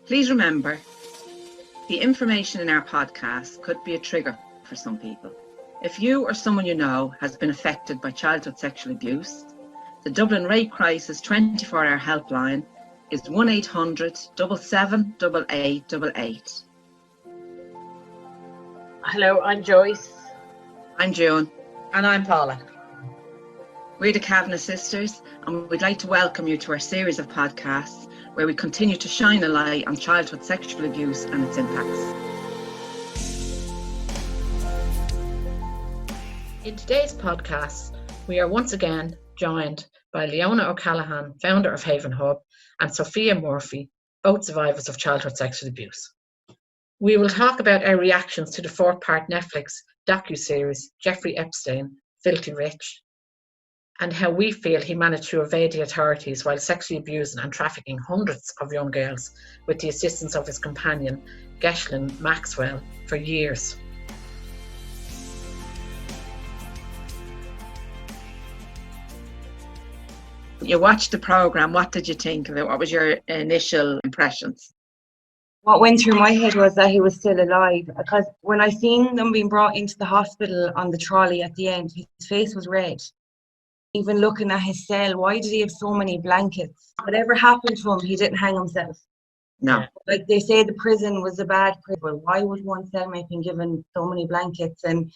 Please remember, the information in our podcast could be a trigger for some people. If you or someone you know has been affected by childhood sexual abuse, the Dublin Rape Crisis 24-hour helpline is 1800 77 8888. Hello, I'm Joyce. I'm June. And I'm Paula. We're the Kavanagh sisters, and we'd like to welcome you to our series of podcasts where we continue to shine a light on childhood sexual abuse and its impacts. In today's podcast, we are once again joined by Leona O'Callaghan, founder of Haven Hub, and Sophia Murphy, both survivors of childhood sexual abuse. We will talk about our reactions to the four-part Netflix docu-series Jeffery Epstein, Filthy Rich, and how we feel he managed to evade the authorities while sexually abusing and trafficking hundreds of young girls with the assistance of his companion, Ghislaine Maxwell, for years. You watched the programme, what did you think of it? What was your initial impressions? What went through my head was that he was still alive, because when I seen them being brought into the hospital on the trolley at the end, his face was red. Even looking at his cell, why did he have so many blankets? Whatever happened to him, he didn't hang himself. No. Like they say the prison was a bad prison. Well, why would one cellmate been given so many blankets? And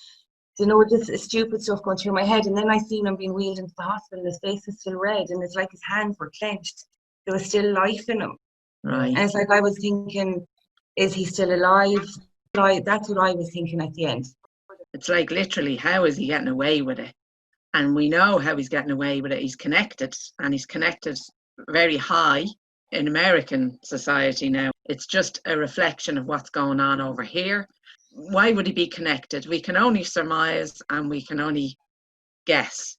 just stupid stuff going through my head. And then I seen him being wheeled into the hospital. His face was still red, and it's like his hands were clenched. There was still life in him. Right. And it's like I was thinking, is he still alive? That's what I was thinking at the end. It's like literally, how is he getting away with it? And we know how he's getting away with it. He's connected, and he's connected very high in American society now. It's just a reflection of what's going on over here. Why would he be connected? We can only surmise and we can only guess.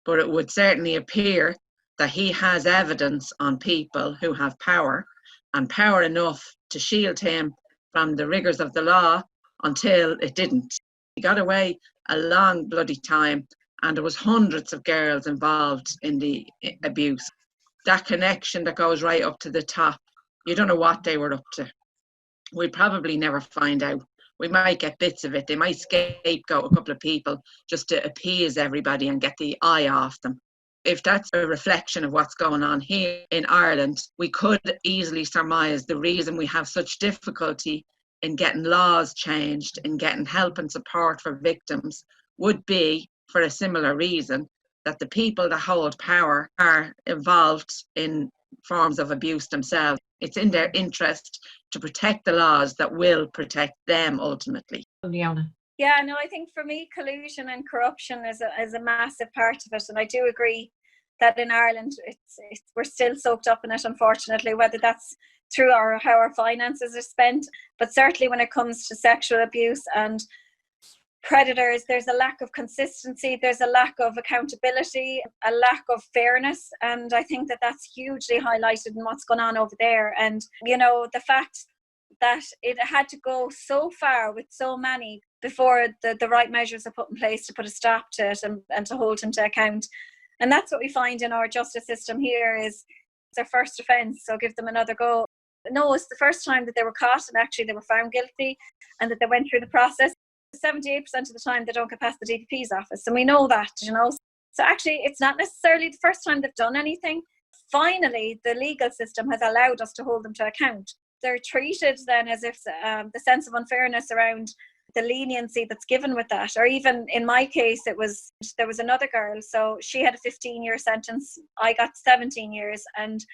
But it would certainly appear that he has evidence on people who have power, and power enough to shield him from the rigours of the law until it didn't. He got away a long bloody time, and there was hundreds of girls involved in the abuse. That connection that goes right up to the top, you don't know what they were up to. We'll probably never find out. We might get bits of it. They might scapegoat a couple of people just to appease everybody and get the eye off them. If that's a reflection of what's going on here in Ireland, we could easily surmise the reason we have such difficulty in getting laws changed, in getting help and support for victims, would be for a similar reason, that the people that hold power are involved in forms of abuse themselves. It's in their interest to protect the laws that will protect them ultimately. Leona. Yeah, no, I think for me, collusion and corruption is a massive part of it. And I do agree that in Ireland, we're still soaked up in it, unfortunately, whether that's through how our finances are spent. But certainly when it comes to sexual abuse and predators, there's a lack of consistency, there's a lack of accountability, a lack of fairness. And I think that that's hugely highlighted in what's going on over there. And, the fact that it had to go so far with so many before the right measures are put in place to put a stop to it and to hold him to account. And that's what we find in our justice system here is it's their first offence, so give them another go. No, it's the first time that they were caught and actually they were found guilty and that they went through the process. 78% of the time they don't get past the DPP's office, and we know that, So actually it's not necessarily the first time they've done anything. Finally, the legal system has allowed us to hold them to account. They're treated then as if the sense of unfairness around the leniency that's given with that, or even in my case, there was another girl, so she had a 15-year sentence, I got 17 years, and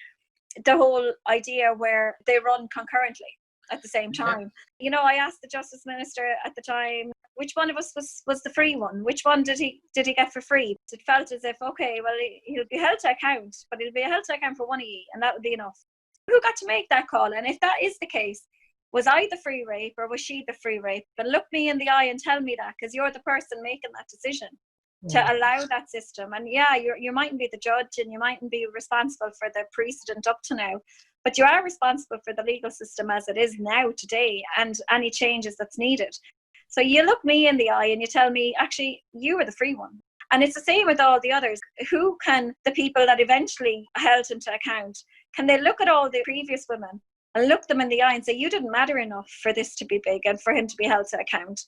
the whole idea where they run concurrently at the same time. Yeah. I asked the Justice Minister at the time, which one of us was the free one? Which one did he get for free? It felt as if, okay, well, he'll be held to account, but he'll be held to account for one of you, and that would be enough. Who got to make that call? And if that is the case, was I the free rape or was she the free rape? But look me in the eye and tell me that, because you're the person making that decision to allow that system. And yeah, you mightn't be the judge and you mightn't be responsible for the precedent up to now, but you are responsible for the legal system as it is now today and any changes that's needed. So you look me in the eye and you tell me, actually, you were the free one. And it's the same with all the others. Who can the people that eventually held him to account, can they look at all the previous women and look them in the eye and say, you didn't matter enough for this to be big and for him to be held to account.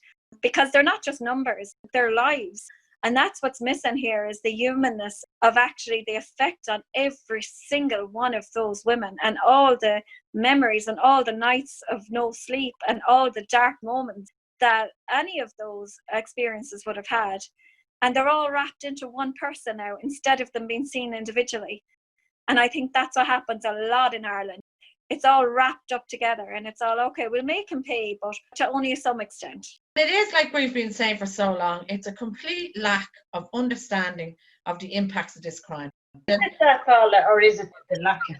Because they're not just numbers, they're lives. And that's what's missing here, is the humanness of actually the effect on every single one of those women, and all the memories and all the nights of no sleep and all the dark moments that any of those experiences would have had. And they're all wrapped into one person now, instead of them being seen individually. And I think that's what happens a lot in Ireland. It's all wrapped up together, and it's all, okay, we'll make him pay, but to only some extent. It is like we've been saying for so long, it's a complete lack of understanding of the impacts of this crime. Is that, Paula, or is it the lack of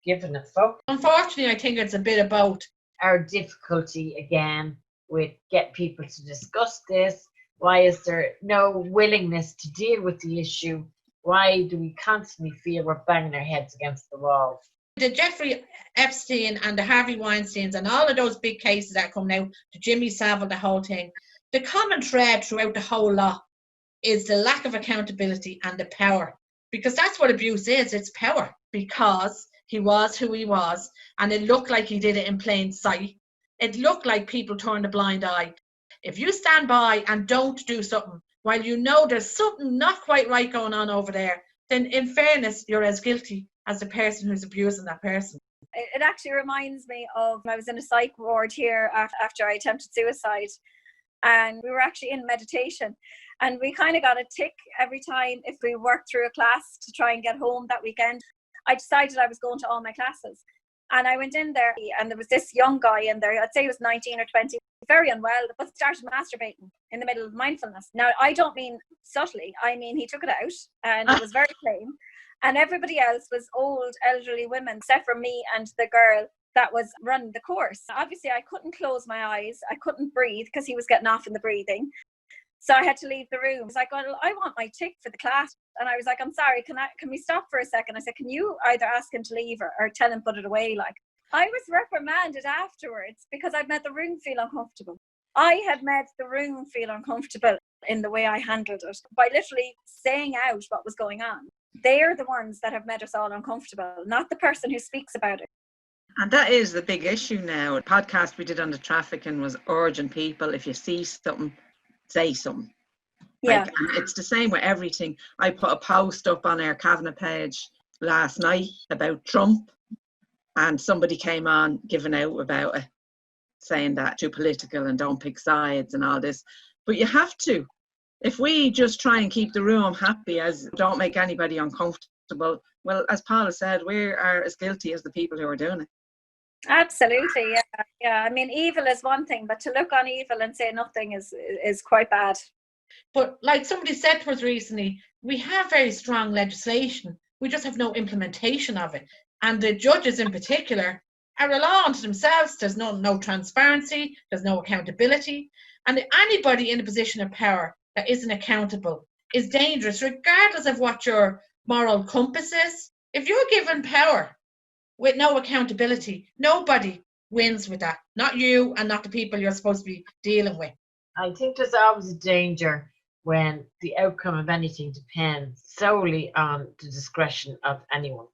giving a fuck? Unfortunately, I think it's a bit of both. Our difficulty again with get people to discuss this. Why is there no willingness to deal with the issue? Why do we constantly feel we're banging our heads against the wall? The Jeffery Epstein and the Harvey Weinsteins and all of those big cases that come now, the Jimmy Savile, the whole thing, the common thread throughout the whole lot is the lack of accountability and the power. Because that's what abuse is, it's power. Because he was who he was, and it looked like he did it in plain sight. It looked like people turned a blind eye. If you stand by and don't do something while you know there's something not quite right going on over there, then in fairness, you're as guilty as the person who's abusing that person. It actually reminds me of, I was in a psych ward here after I attempted suicide, and we were actually in meditation, and we kind of got a tick every time if we worked through a class to try and get home that weekend. I decided I was going to all my classes, and I went in there, and there was this young guy in there, I'd say he was 19 or 20, very unwell, but started masturbating in the middle of mindfulness. Now, I don't mean subtly, I mean he took it out, and it was very plain. And everybody else was old, elderly women, except for me and the girl that was running the course. Obviously, I couldn't close my eyes. I couldn't breathe because he was getting off in the breathing. So I had to leave the room. I was like, well, I want my tick for the class. And I was like, I'm sorry, can we stop for a second? I said, can you either ask him to leave or tell him put it away? Like, I was reprimanded afterwards because I'd made the room feel uncomfortable. I had made the room feel uncomfortable in the way I handled it by literally saying out what was going on. They're the ones that have made us all uncomfortable, not the person who speaks about it. And that is the big issue now. A podcast we did on the trafficking was urging people, if you see something, say something. Yeah. Like, and it's the same with everything. I put a post up on our Kavanagh page last night about Trump, and somebody came on giving out about it, saying that too political and don't pick sides and all this. But you have to. If we just try and keep the room happy, as don't make anybody uncomfortable, well, as Paula said, we are as guilty as the people who are doing it. Absolutely, yeah. I mean, evil is one thing, but to look on evil and say nothing is quite bad. But like somebody said to us recently, we have very strong legislation. We just have no implementation of it. And the judges in particular are a law unto themselves. There's no transparency. There's no accountability. And anybody in a position of power that isn't accountable is dangerous, regardless of what your moral compass is. If you're given power with no accountability, nobody wins with that. Not you and not the people you're supposed to be dealing with. I think there's always a danger when the outcome of anything depends solely on the discretion of anyone.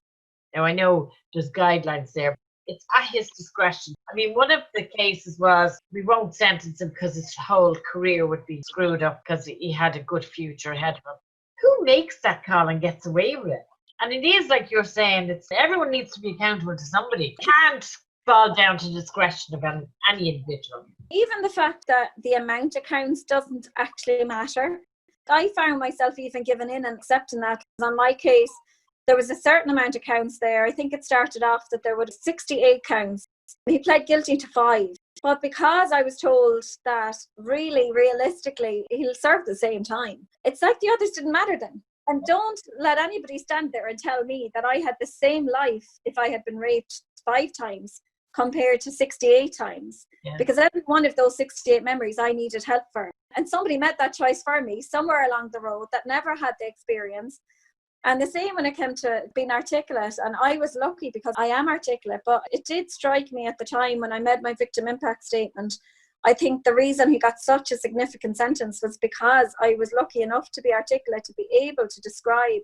Now, I know there's guidelines there. It's at his discretion. I mean, one of the cases was we won't sentence him because his whole career would be screwed up because he had a good future ahead of him. Who makes that call and gets away with it? And it is like you're saying, it's everyone needs to be accountable to somebody. It can't fall down to discretion of any individual. Even the fact that the amount of counts doesn't actually matter. I found myself even giving in and accepting that. On my case, there was a certain amount of counts there. I think it started off that there were 68 counts. He pled guilty to 5. But because I was told that really, realistically, he'll serve the same time, it's like the others didn't matter then. And don't let anybody stand there and tell me that I had the same life if I had been raped 5 times compared to 68 times. Yeah. Because every one of those 68 memories I needed help for. And somebody made that choice for me somewhere along the road that never had the experience. And the same when it came to being articulate. And I was lucky because I am articulate, but it did strike me at the time when I made my victim impact statement. I think the reason he got such a significant sentence was because I was lucky enough to be articulate, to be able to describe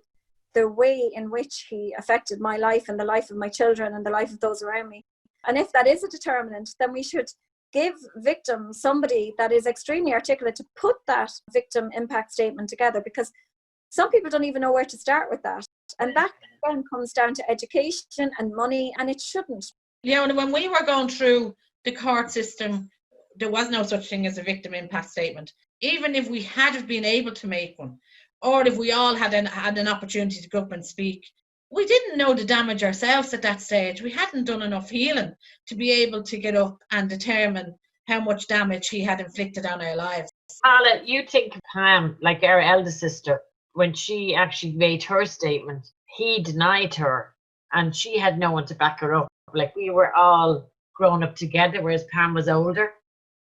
the way in which he affected my life and the life of my children and the life of those around me. And if that is a determinant, then we should give victims somebody that is extremely articulate to put that victim impact statement together, because some people don't even know where to start with that. And that then comes down to education and money, and it shouldn't. Yeah, when we were going through the court system, there was no such thing as a victim impact statement. Even if we had have been able to make one, or if we all had an opportunity to go up and speak, we didn't know the damage ourselves at that stage. We hadn't done enough healing to be able to get up and determine how much damage he had inflicted on our lives. Paula, you think Pam, like our eldest sister, when she actually made her statement, he denied her and she had no one to back her up. Like, we were all grown up together, whereas Pam was older.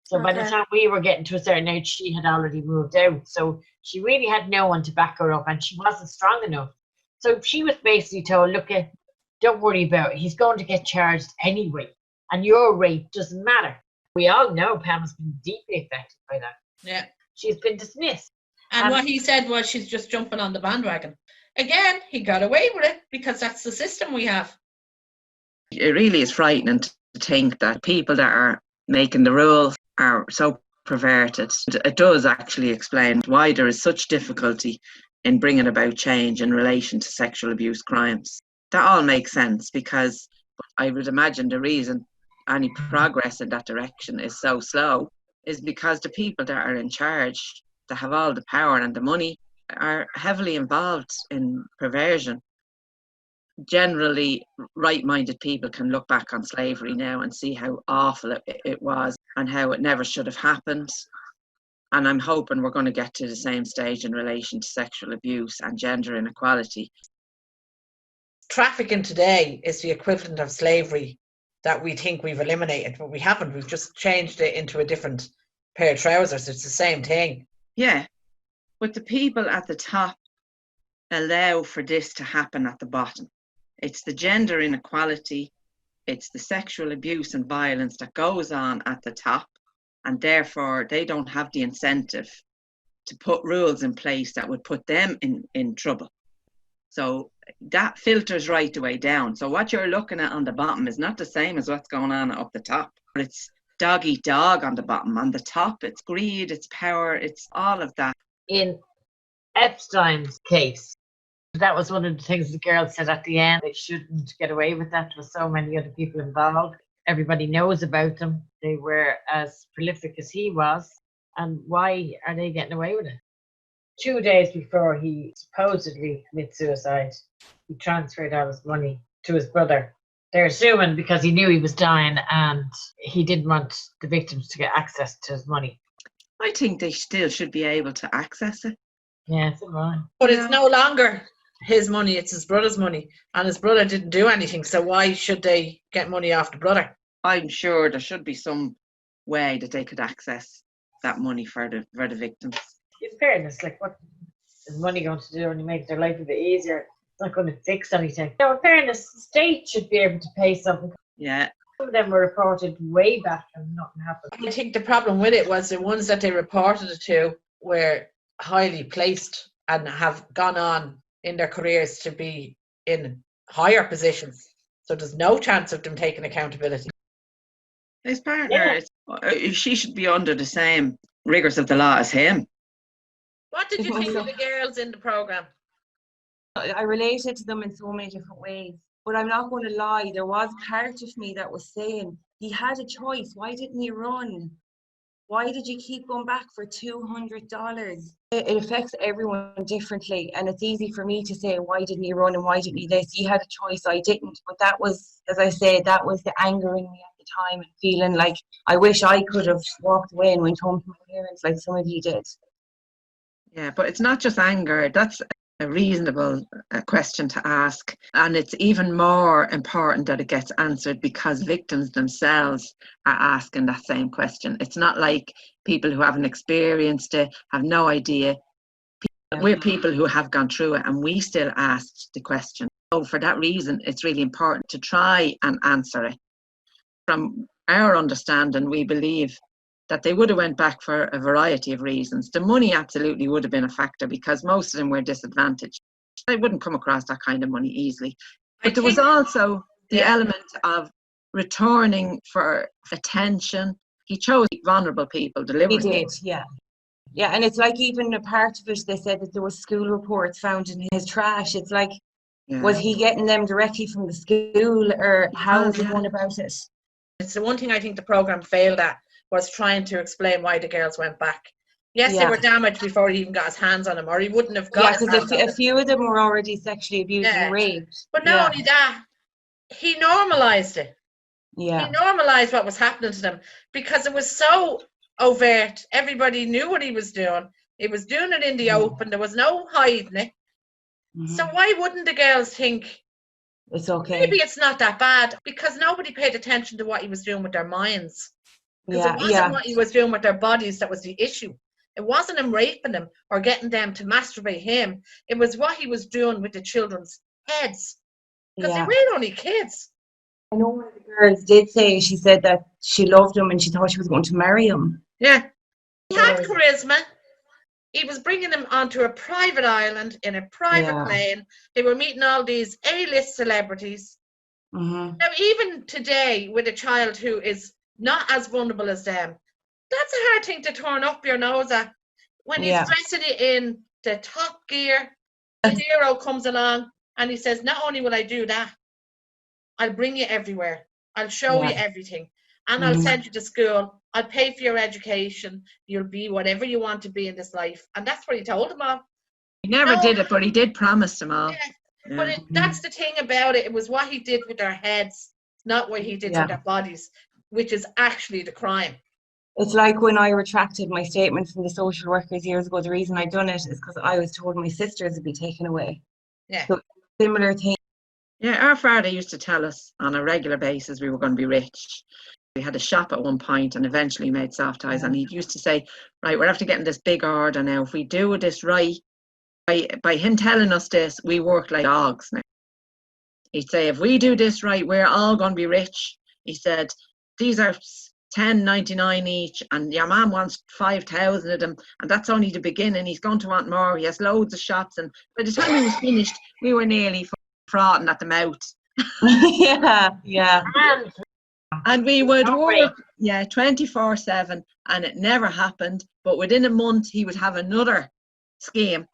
So by the time we were getting to a certain age, she had already moved out. So she really had no one to back her up, and she wasn't strong enough. So she was basically told, look, don't worry about it. He's going to get charged anyway. And your rate doesn't matter. We all know Pam has been deeply affected by that. Yeah. She's been dismissed. And what he said was, she's just jumping on the bandwagon. Again, he got away with it because that's the system we have. It really is frightening to think that people that are making the rules are so perverted. It does actually explain why there is such difficulty in bringing about change in relation to sexual abuse crimes. That all makes sense, because I would imagine the reason any progress in that direction is so slow is because the people that are in charge, that have all the power and the money, are heavily involved in perversion. Generally, right-minded people can look back on slavery now and see how awful it was and how it never should have happened. And I'm hoping we're going to get to the same stage in relation to sexual abuse and gender inequality. Trafficking today is the equivalent of slavery that we think we've eliminated, but we haven't. We've just changed it into a different pair of trousers. It's the same thing. Yeah, but the people at the top allow for this to happen at the bottom. It's the gender inequality, it's the sexual abuse and violence that goes on at the top, and therefore they don't have the incentive to put rules in place that would put them in trouble. So that filters right the way down. So what you're looking at on the bottom is not the same as what's going on up the top. It's dog eat dog on the bottom. On the top, it's greed, it's power, it's all of that. In Epstein's case, that was one of the things the girls said at the end. They shouldn't get away with that. There were so many other people involved. Everybody knows about them. They were as prolific as he was. And why are they getting away with it? 2 days before he supposedly commits suicide, he transferred all his money to his brother. They're assuming because he knew he was dying and he didn't want the victims to get access to his money. I think they still should be able to access it. Yeah, so right. But it's no longer his money, it's his brother's money. And his brother didn't do anything, so why should they get money off the brother? I'm sure there should be some way that they could access that money for the victims. In fairness, like, what is money going to do? Only make their life a bit easier. It's not going to fix anything. No, in fairness, the state should be able to pay something. Yeah. Some of them were reported way back and nothing happened. I think the problem with it was the ones that they reported it to were highly placed and have gone on in their careers to be in higher positions. So there's no chance of them taking accountability. His partner, she should be under the same rigours of the law as him. What did you think of the girls in the programme? I related to them in so many different ways. But I'm not going to lie, there was part of me that was saying, he had a choice. Why didn't he run? Why did you keep going back for $200? It affects everyone differently. And it's easy for me to say, why didn't he run and why didn't he this? He had a choice, I didn't. But that was, as I said, that was the anger in me at the time and feeling like I wish I could have walked away and went home to my parents like some of you did. Yeah, but it's not just anger. That's a reasonable question to ask. And it's even more important that it gets answered because victims themselves are asking that same question. It's not like people who haven't experienced it, have no idea. We're people who have gone through it and we still asked the question. So for that reason, it's really important to try and answer it. From our understanding, we believe that they would have went back for a variety of reasons. The money absolutely would have been a factor because most of them were disadvantaged. They wouldn't come across that kind of money easily. But there was also the element of returning for attention. He chose vulnerable people He deliberately. did, yeah. Yeah, and it's like even a part of it, they said that there was school reports found in his trash. It's like, was he getting them directly from the school, or how was he going about it? It's the one thing I think the programme failed at, was trying to explain why the girls went back. Yes, they were damaged before he even got his hands on them, or he wouldn't have got his hands on them. Yeah, because a few of them were already sexually abused and raped. But not only that, he normalised it. Yeah. He normalised what was happening to them because it was so overt. Everybody knew what he was doing. He was doing it in the open. There was no hiding it. So why wouldn't the girls think, it's okay? Maybe it's not that bad, because nobody paid attention to what he was doing with their minds. Because it wasn't what he was doing with their bodies that was the issue. It wasn't him raping them or getting them to masturbate him. It was what he was doing with the children's heads. Because they were only kids. I know one of the girls did say, she said that she loved him and she thought she was going to marry him. Yeah. He had charisma. He was bringing them onto a private island in a private plane. They were meeting all these A-list celebrities. Now, even today, with a child who is not as vulnerable as them, that's a hard thing to turn up your nose at. When he's dressing it in the top gear, the hero comes along and he says, not only will I do that, I'll bring you everywhere. I'll show you everything. And I'll send you to school. I'll pay for your education. You'll be whatever you want to be in this life. And that's what he told them all. He never did it, but he did promise them all. Yeah. But that's the thing about it. It was what he did with their heads, not what he did with their bodies, which is actually the crime. It's like when I retracted my statement from the social workers years ago, the reason I done it is because I was told my sisters would be taken away. Yeah. So similar thing. Yeah, our father used to tell us on a regular basis we were going to be rich. We had a shop at one point and eventually made soft ties, and he used to say, right, we're after getting this big order now. If we do this right, by him telling us this, we work like dogs now. He'd say, if we do this right, we're all going to be rich. He said, these are $10.99 each, and your mum wants 5,000 of them, and that's only the beginning. He's going to want more. He has loads of shops, and by the time he was finished, we were nearly frothing at the mouth. Yeah. And we would work 24/7, and it never happened. But within a month, he would have another scheme,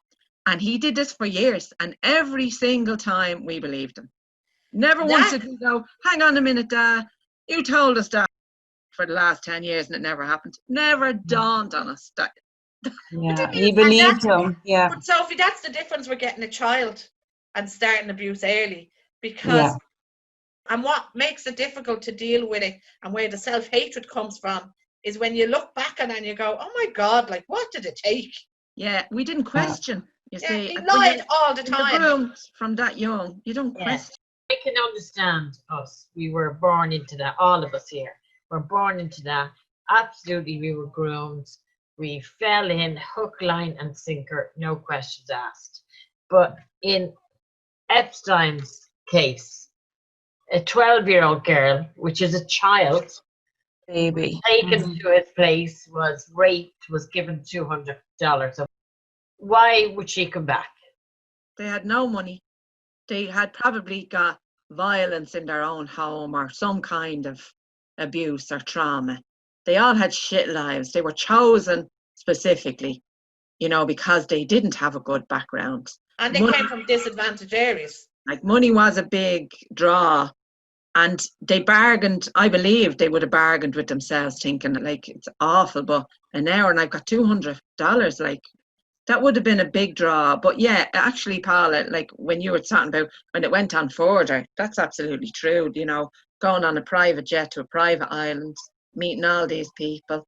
and he did this for years. And every single time, we believed him. Never once did we go, hang on a minute, Dad, you told us that for the last 10 years, and it never happened. Never dawned on us that. He believed him. Yeah. But Sophie, that's the difference with getting a child and starting abuse early, because. And what makes it difficult to deal with it, and where the self-hatred comes from, is when you look back and you go, oh my God, like, what did it take? Yeah, we didn't question, you see. He lied all the time. From that young, you don't question. I can understand us. We were born into that. All of us here were born into that. Absolutely, we were groomed. We fell in hook, line, and sinker, no questions asked. But in Epstein's case, a 12-year-old girl, which is a child, baby, taken to his place, was raped, was given $200. Why would she come back? They had no money. They had probably got violence in their own home or some kind of abuse or trauma. They all had shit lives. They were chosen specifically, because they didn't have a good background. And they came from disadvantaged areas. Like, money was a big draw. And they bargained, I believe they would have bargained with themselves, thinking, like, it's awful, but an hour and I've got $200, like, that would have been a big draw. But yeah, actually, Paula, like, when you were talking about when it went on further, that's absolutely true, going on a private jet to a private island, meeting all these people.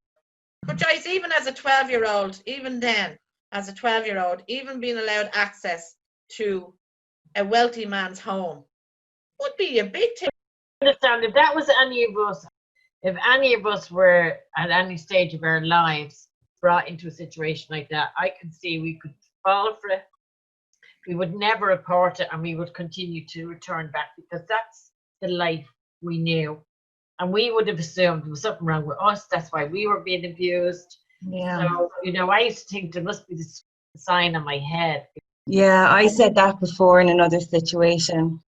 But Joyce, even as a 12-year-old, even then, as a 12-year-old, even being allowed access to a wealthy man's home would be a big thing. Understand, if that was if any of us were at any stage of our lives brought into a situation like that, I can see we could fall for it. We would never report it, and we would continue to return back, because that's the life we knew. And we would have assumed there was something wrong with us. That's why we were being abused. Yeah. So, I used to think there must be this sign on my head. Yeah, I said that before in another situation.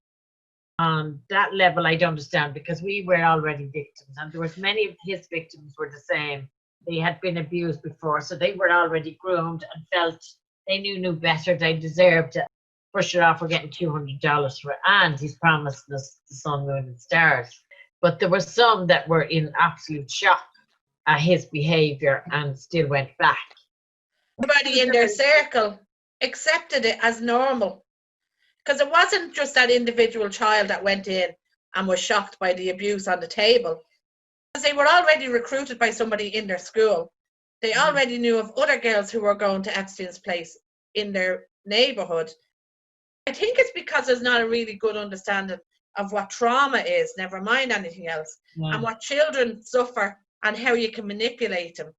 On that level, I don't understand, because we were already victims, and there was many of his victims were the same. They had been abused before, so they were already groomed and felt they knew better. They deserved it. Brush it off, we're getting $200 for it, and he's promised us the sun, moon, and stars. But there were some that were in absolute shock at his behaviour and still went back. Everybody in their circle accepted it as normal, because it wasn't just that individual child that went in and was shocked by the abuse on the table, because they were already recruited by somebody in their school. They already knew of other girls who were going to Epstein's place in their neighbourhood. I think it's because there's not a really good understanding of what trauma is, never mind anything else, and what children suffer and how you can manipulate them.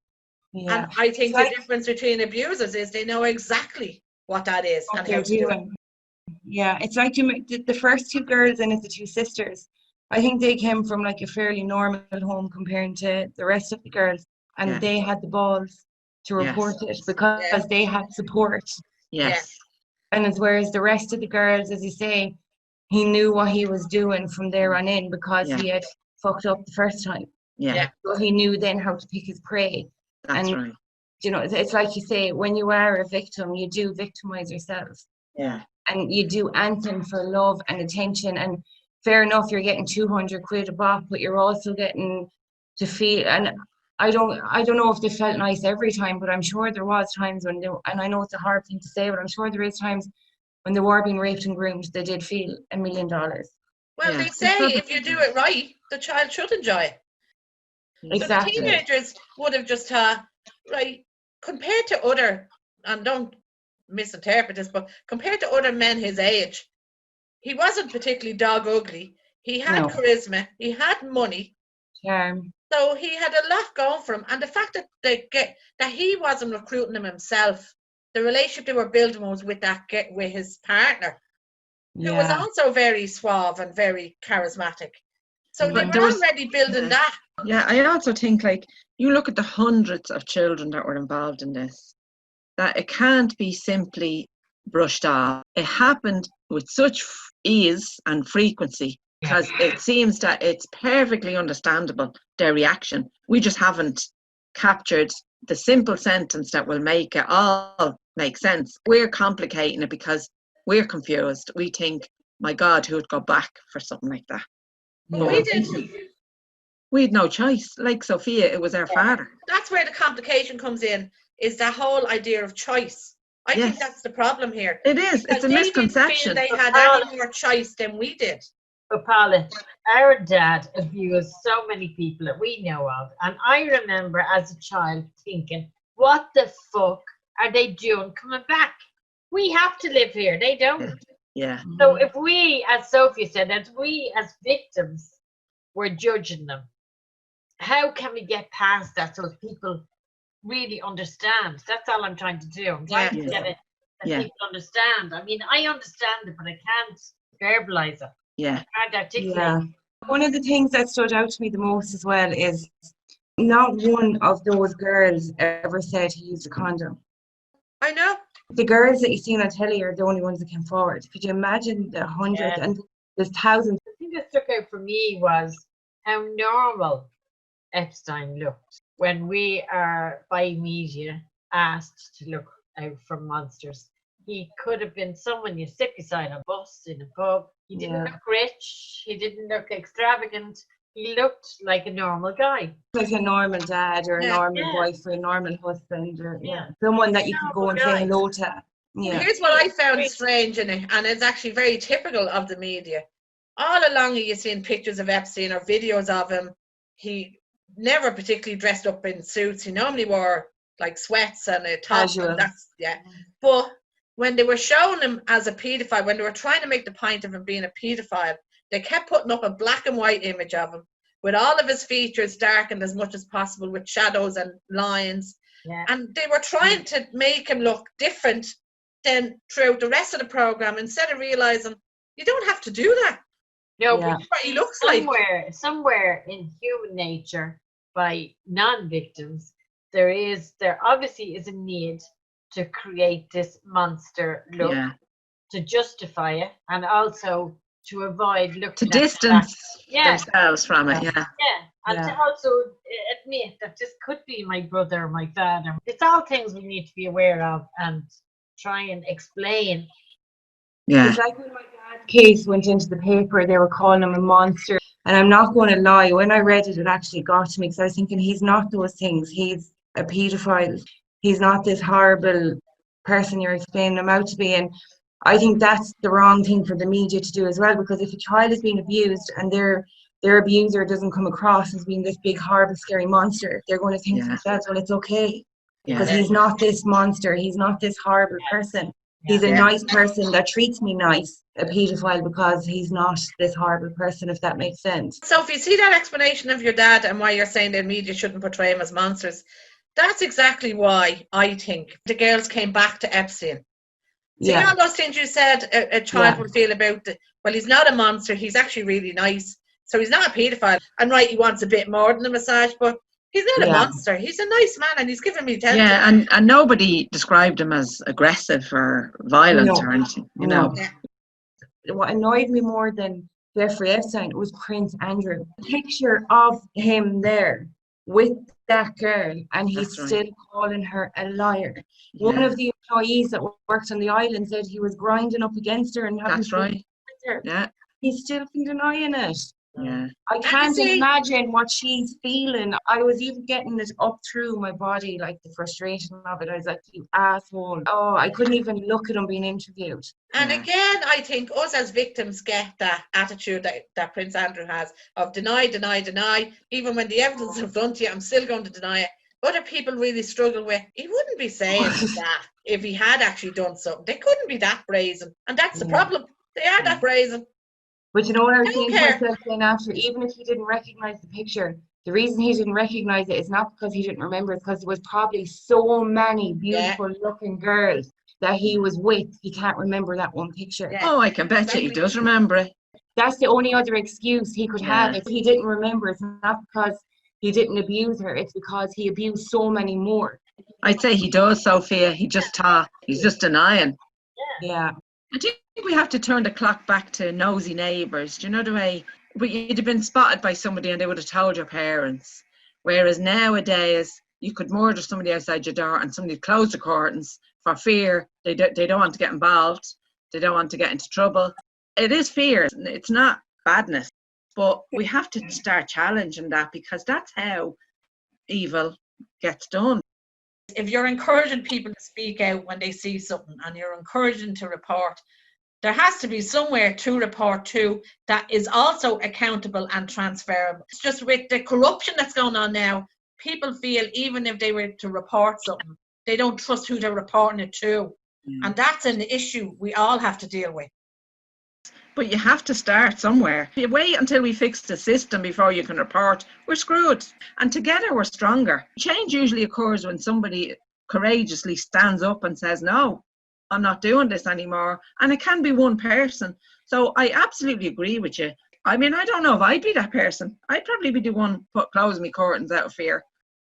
Yeah. And I think the difference between abusers is they know exactly what that is and how to do it. Yeah, it's like the first two girls, and it's the two sisters. I think they came from like a fairly normal home compared to the rest of the girls, and they had the balls to report it because they had support. Yes. And as whereas the rest of the girls, as you say, he knew what he was doing from there on in, because he had fucked up the first time. Yeah. So he knew then how to pick his prey. That's right. You know, it's like you say, when you are a victim, you do victimize yourself. Yeah. And you do anything for love and attention. And fair enough, you're getting 200 quid a bop, but you're also getting to feel. And I don't know if they felt nice every time, but I'm sure there was times when and I know it's a hard thing to say, but I'm sure there is times when they were being raped and groomed, they did feel $1 million. Well, they say if you do it right, the child should enjoy it. Exactly. So the teenagers would have just right, compared to other, and don't misinterpret this, but compared to other men his age, he wasn't particularly dog ugly. He had charisma, he had money, charm. So he had a lot going for him, and the fact that he wasn't recruiting him himself, the relationship they were building was with his partner, who was also very suave and very charismatic. So they were already building that. Yeah, I also think, like, you look at the hundreds of children that were involved in this, that it can't be simply brushed off. It happened with such ease and frequency, because it seems that it's perfectly understandable, their reaction. We just haven't captured the simple sentence that will make it all make sense. We're complicating it because we're confused. We think, my God, who would go back for something like that? But we didn't. We had no choice. Like Sophia, it was our father. That's where the complication comes in, is the whole idea of choice. I think that's the problem here. It is. It's a misconception. They didn't feel they had any more choice than we did. But Paula, our dad abused so many people that we know of. And I remember as a child thinking, what the fuck are they doing coming back? We have to live here. They don't. Yeah. So if we, as Sophia said, that we as victims were judging them, how can we get past that so people really understand? That's all I'm trying to do. I'm trying to get it that people understand. I mean, I understand it, but I can't verbalize it. Yeah. I can't articulate. Yeah. One of the things that stood out to me the most as well is not one of those girls ever said he used a condom. I know. The girls that you seen on telly are the only ones that came forward. Could you imagine the hundreds and there's thousands? The thing that stuck out for me was how normal Epstein looked when we are, by media, asked to look out for monsters. He could have been someone you sit beside a bus, in a pub. He didn't look rich. He didn't look extravagant. He looked like a normal guy. Like a normal dad or a normal boyfriend, a normal husband, or someone that you could go and say hello to. Yeah. Here's what I found strange in it, and it's actually very typical of the media. All along you've seen pictures of Epstein or videos of him. He never particularly dressed up in suits. He normally wore like sweats and a top. Casual. But when they were showing him as a paedophile, when they were trying to make the point of him being a paedophile, they kept putting up a black and white image of him with all of his features darkened as much as possible with shadows and lines. Yeah. And they were trying to make him look different than throughout the rest of the program, instead of realizing you don't have to do that. No, but what he looks somewhere in human nature, by non-victims, there obviously is a need to create this monster look, to justify it, and also to avoid looking to at that. distance Yeah. themselves from it. Yeah. And to also admit that this could be my brother or my father. It's all things we need to be aware of and try and explain. Yeah. It's like when my dad's case went into the paper, they were calling him a monster. And I'm not going to lie, when I read it, it actually got to me because I was thinking he's not those things. He's a paedophile. He's not this horrible person you're explaining him out to be. And I think that's the wrong thing for the media to do as well, because if a child is being abused and their abuser doesn't come across as being this big, horrible, scary monster, they're going to think to themselves, well, it's okay. Because he's not this monster. He's not this horrible person. He's a nice person that treats me nice, a paedophile, because he's not this horrible person, if that makes sense. So if you see that explanation of your dad and why you're saying the media shouldn't portray him as monsters, that's exactly why I think the girls came back to Epstein. See all those things you said a child would feel about well, he's not a monster, he's actually really nice. So he's not a paedophile. I'm right, he wants a bit more than a massage, but he's not a monster. He's a nice man and he's giving me attention. Yeah, and nobody described him as aggressive or violent or anything, you know. What annoyed me more than Jeffrey Epstein was Prince Andrew. A picture of him there with that girl, and he's still calling her a liar. One of the employees that worked on the island said he was grinding up against her and having with her. Yeah. He's still denying it. Yeah. I can't imagine what she's feeling. I was even getting it up through my body, like the frustration of it. I was like, you asshole. Oh, I couldn't even look at him being interviewed. And again, I think us as victims get that attitude that Prince Andrew has of deny. Even when the evidence is in front of you, I'm still going to deny it. Other people really struggle with, he wouldn't be saying that if he had actually done something. They couldn't be that brazen. And that's the problem. They are that brazen. But you know what I was saying to myself then after, even if he didn't recognise the picture, the reason he didn't recognise it is not because he didn't remember, it's because there was probably so many beautiful looking girls that he was with, he can't remember that one picture. Yeah. Oh, I can bet you he does remember it. That's the only other excuse he could have. If he didn't remember, it's not because he didn't abuse her, it's because he abused so many more. I'd say he does, Sophia. He just thought, he's just denying. Yeah. I think we have to turn the clock back to nosy neighbours. Do you know the way? But you'd have been spotted by somebody and they would have told your parents. Whereas nowadays, you could murder somebody outside your door and somebody closed the curtains for fear. They don't want to get involved. They don't want to get into trouble. It is fear. It's not badness. But we have to start challenging that, because that's how evil gets done. If you're encouraging people to speak out when they see something and you're encouraging to report, there has to be somewhere to report to that is also accountable and transferable. It's just with the corruption that's going on now, people feel even if they were to report something, they don't trust who they're reporting it to. And that's an issue we all have to deal with. But you have to start somewhere. If you wait until we fix the system before you can report, we're screwed. And together we're stronger. Change usually occurs when somebody courageously stands up and says, no, I'm not doing this anymore. And it can be one person. So I absolutely agree with you. I mean, I don't know if I'd be that person. I'd probably be the one closing my curtains out of fear.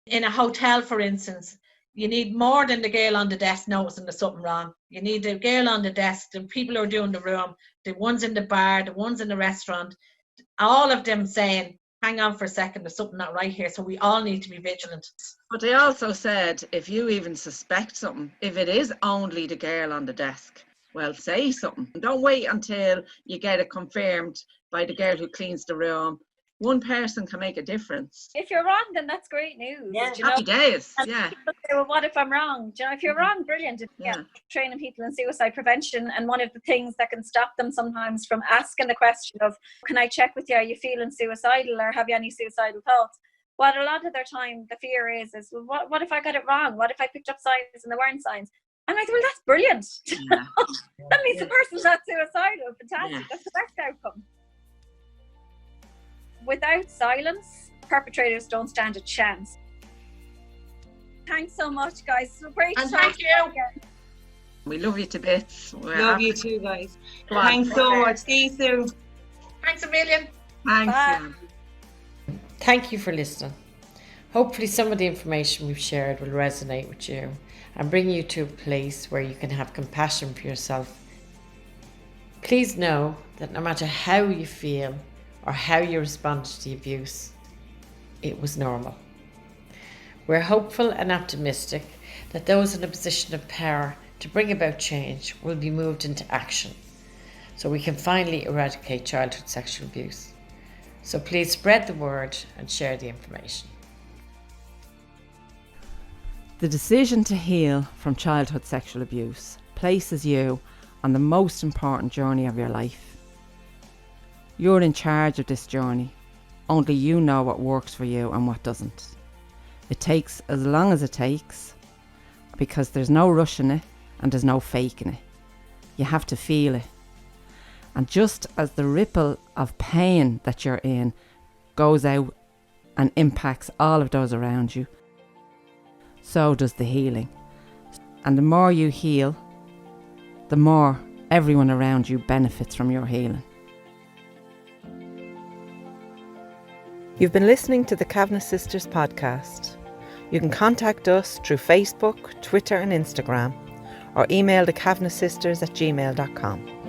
In a hotel, for instance, you need more than the girl on the desk noticing there's something wrong. You need the girl on the desk, the people who are doing the room, the ones in the bar, the ones in the restaurant, all of them saying, hang on for a second, there's something not right here. So we all need to be vigilant. But they also said, if you even suspect something, if it is only the girl on the desk, well, say something. Don't wait until you get it confirmed by the girl who cleans the room. One person can make a difference. If you're wrong, then that's great news. Yeah. Happy days. Yeah. People say, well, what if I'm wrong? Do you know, if you're wrong, brilliant. Training people in suicide prevention, and one of the things that can stop them sometimes from asking the question of, can I check with you? Are you feeling suicidal, or have you any suicidal thoughts? What a lot of their time the fear is well, what if I got it wrong? What if I picked up signs and there weren't signs? And I thought, well, that's brilliant. Yeah. That means the person's not suicidal. Fantastic. Yeah. That's the best outcome. Without silence, perpetrators don't stand a chance. Thanks so much, guys. It's so great to talk to you again. We love you to bits. Love you too, guys. Thanks so much. See you soon. Thanks a million. Thanks. Bye. Thank you for listening. Hopefully some of the information we've shared will resonate with you and bring you to a place where you can have compassion for yourself Please know that no matter how you feel or how you responded to the abuse, it was normal. We're hopeful and optimistic that those in a position of power to bring about change will be moved into action so we can finally eradicate childhood sexual abuse. So please spread the word and share the information. The decision to heal from childhood sexual abuse places you on the most important journey of your life. You're in charge of this journey. Only you know what works for you and what doesn't. It takes as long as it takes, because there's no rush in it and there's no faking it. You have to feel it. And just as the ripple of pain that you're in goes out and impacts all of those around you, so does the healing. And the more you heal, the more everyone around you benefits from your healing. You've been listening to the Kavanagh Sisters podcast. You can contact us through Facebook, Twitter and Instagram, or email the kavanaghsisters@gmail.com.